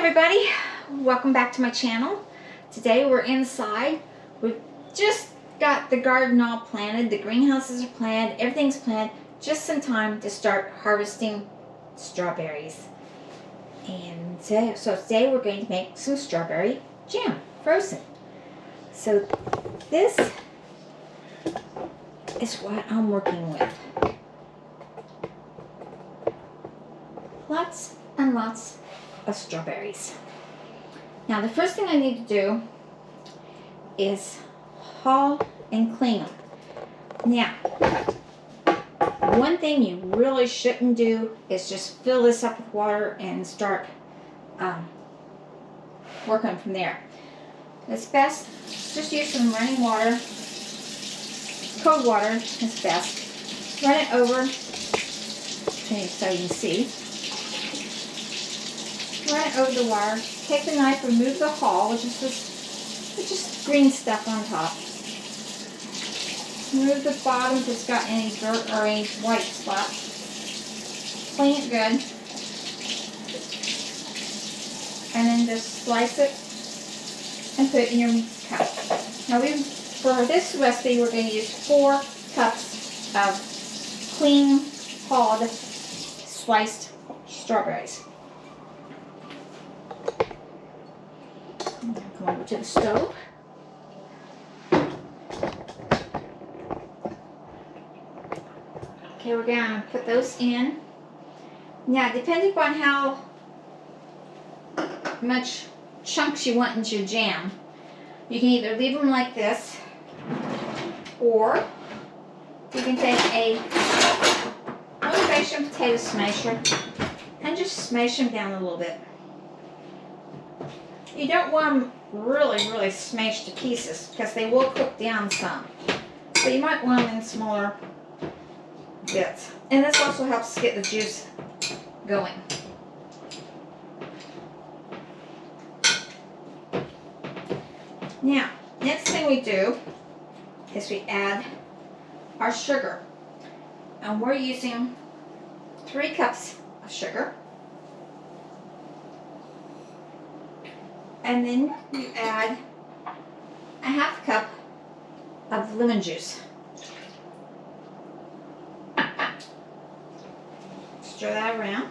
everybody, welcome back to my channel. Today we're inside. We've just got the garden all planted, the greenhouses are planted, everything's planted, just in time to start harvesting strawberries. And so today we're going to make some strawberry jam, frozen. So this is what I'm working with. Lots and lots of strawberries. Now the first thing I need to do is haul and clean them. Now, one thing you really shouldn't do is just fill this up with water and start working from there. It's best just use some running water. Cold water is best. Run it over so you can see. Run it over the wire. Take the knife, remove the hull, which is just green stuff on top. Remove the bottom if it's got any dirt or any white spots. Clean it good. And then just slice it and put it in your cup. Now for this recipe we're going to use 4 cups of clean, hulled, sliced strawberries. Come over to the stove. Okay, we're going to put those in. Now, depending upon how much chunks you want into your jam, you can either leave them like this, or you can take a old-fashioned potato smasher and just smash them down a little bit. You don't want them really smashed to pieces because they will cook down some. So you might want them in smaller bits. And this also helps get the juice going. Now, next thing we do is we add our sugar. And we're using 3 cups of sugar. And then you add a 1/2 cup of lemon juice. Stir that around.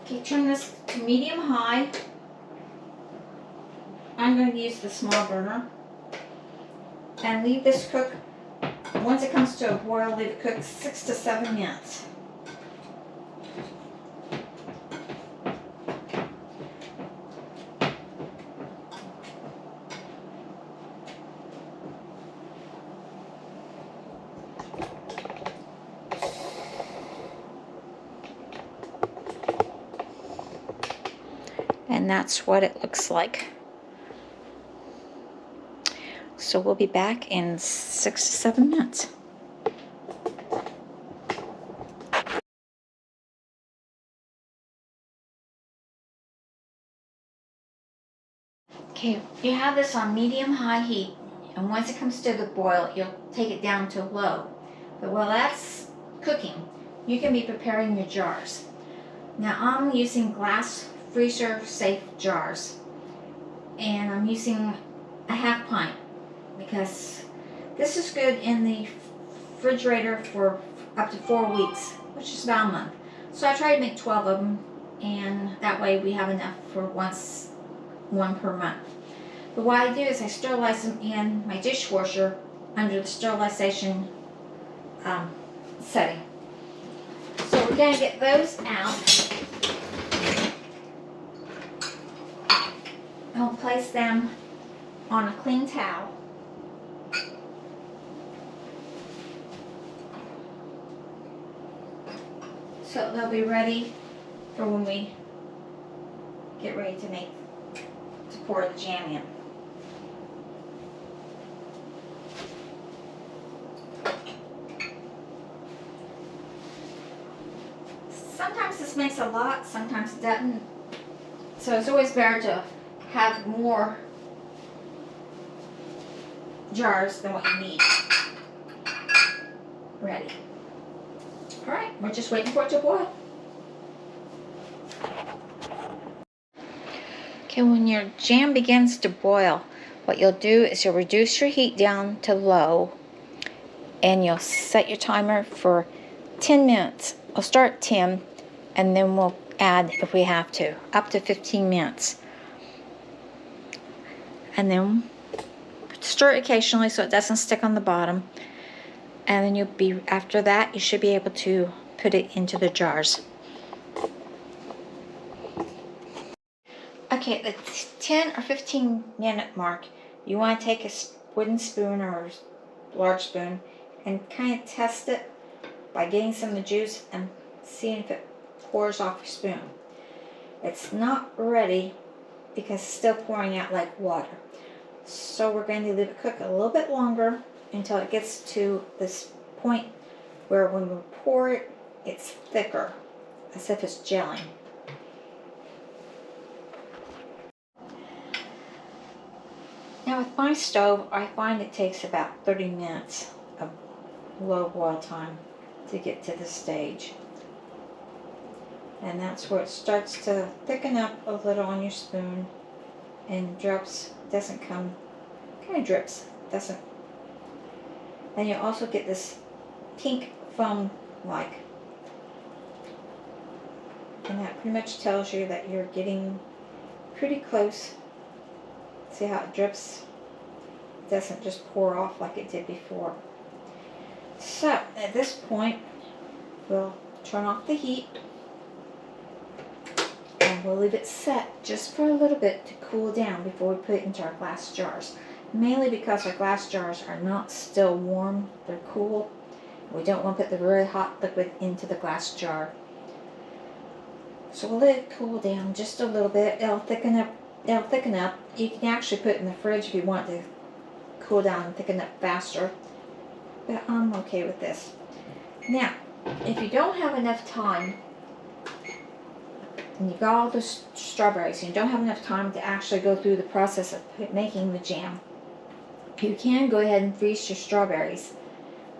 Okay, turn this to medium-high. I'm going to use the small burner. And leave this cook, once it comes to a boil, leave it cook 6 to 7 minutes. And that's what it looks like. So we'll be back in 6 to 7 minutes. Okay, you have this on medium-high heat, and once it comes to the boil, you'll take it down to low. But while that's cooking, you can be preparing your jars. Now I'm using glass freezer safe jars, and I'm using a 1/2 pint because this is good in the refrigerator for up to 4 weeks, which is about a month. So I try to make 12 of them, and that way we have enough for one per month. But what I do is I sterilize them in my dishwasher under the sterilization setting. So we're going to get those out. I'll place them on a clean towel. So they'll be ready for when we get ready to pour the jam in. a lot, sometimes it doesn't. So it's always better to have more jars than what you need ready. Alright, we're just waiting for it to boil. Okay, when your jam begins to boil, what you'll do is you'll reduce your heat down to low and you'll set your timer for 10 minutes. I'll start 10 and then we'll add, if we have to, up to 15 minutes. And then stir it occasionally so it doesn't stick on the bottom. And then after that, you should be able to put it into the jars. Okay, at the 10 or 15 minute mark, you want to take a wooden spoon or large spoon and kind of test it by getting some of the juice and seeing if it pours off your spoon. It's not ready because it's still pouring out like water. So we're going to leave it cook a little bit longer until it gets to this point where when we pour it, it's thicker, as if it's gelling. Now with my stove, I find it takes about 30 minutes of low boil time to get to this stage. And that's where it starts to thicken up a little on your spoon and drips, doesn't come, kind of drips, doesn't. And you also get this pink foam like. And that pretty much tells you that you're getting pretty close. See how it drips? It doesn't just pour off like it did before. So at this point, we'll turn off the heat and we'll leave it set just for a little bit to cool down before we put it into our glass jars. Mainly because our glass jars are not still warm, they're cool. We don't want to put the really hot liquid into the glass jar. So we'll let it cool down just a little bit. It'll thicken up. You can actually put it in the fridge if you want to cool down and thicken up faster. But I'm okay with this. Now, if you don't have enough time, and you got all the strawberries, and you don't have enough time to actually go through the process of making the jam, you can go ahead and freeze your strawberries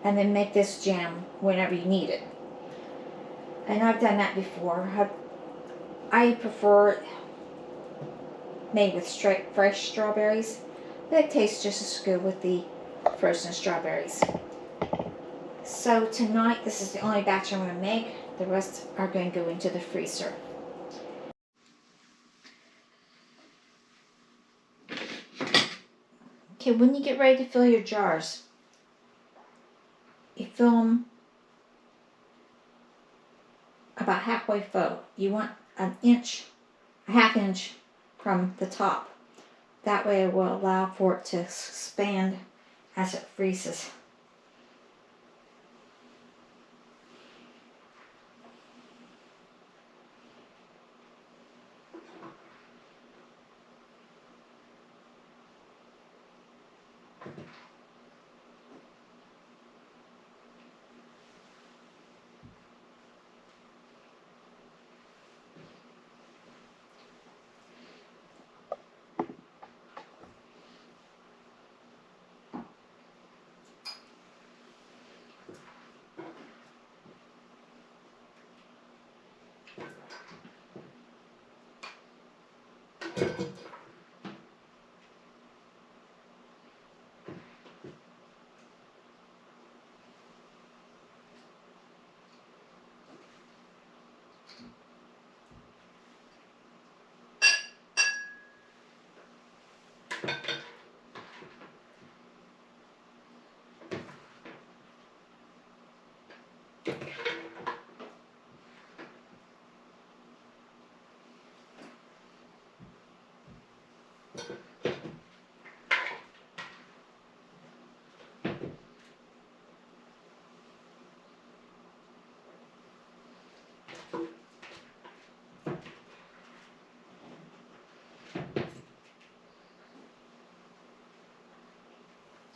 and then make this jam whenever you need it. And I've done that before. I prefer it made with straight fresh strawberries, but it tastes just as good with the frozen strawberries. So tonight, this is the only batch I'm going to make. The rest are going to go into the freezer. Okay, when you get ready to fill your jars, you fill them about halfway full. You want a half inch from the top. That way it will allow for it to expand as it freezes.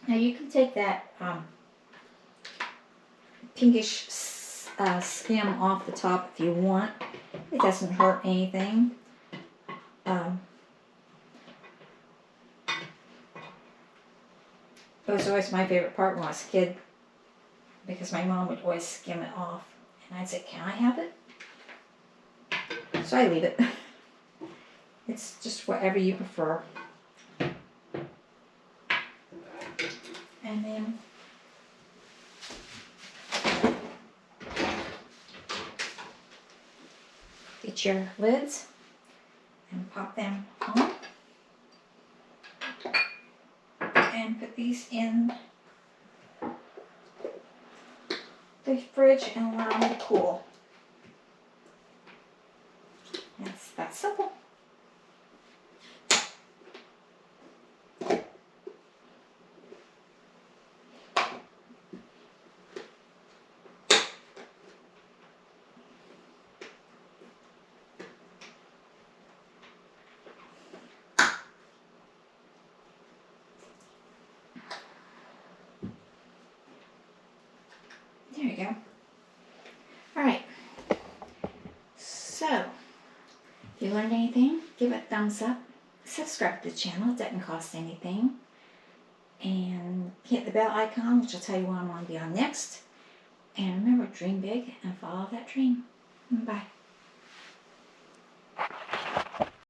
Now you can take that pinkish skim off the top if you want. It doesn't hurt anything. It was always my favorite part when I was a kid because my mom would always skim it off. And I'd say, can I have it? So I leave it. It's just whatever you prefer. And then get your lids and pop them on. And put these in the fridge and allow them to cool. It's that simple. There you go. Alright, so if you learned anything, give it a thumbs up, subscribe to the channel, it doesn't cost anything, and hit the bell icon which will tell you when I'm going to be on next. And remember, dream big and follow that dream. Bye.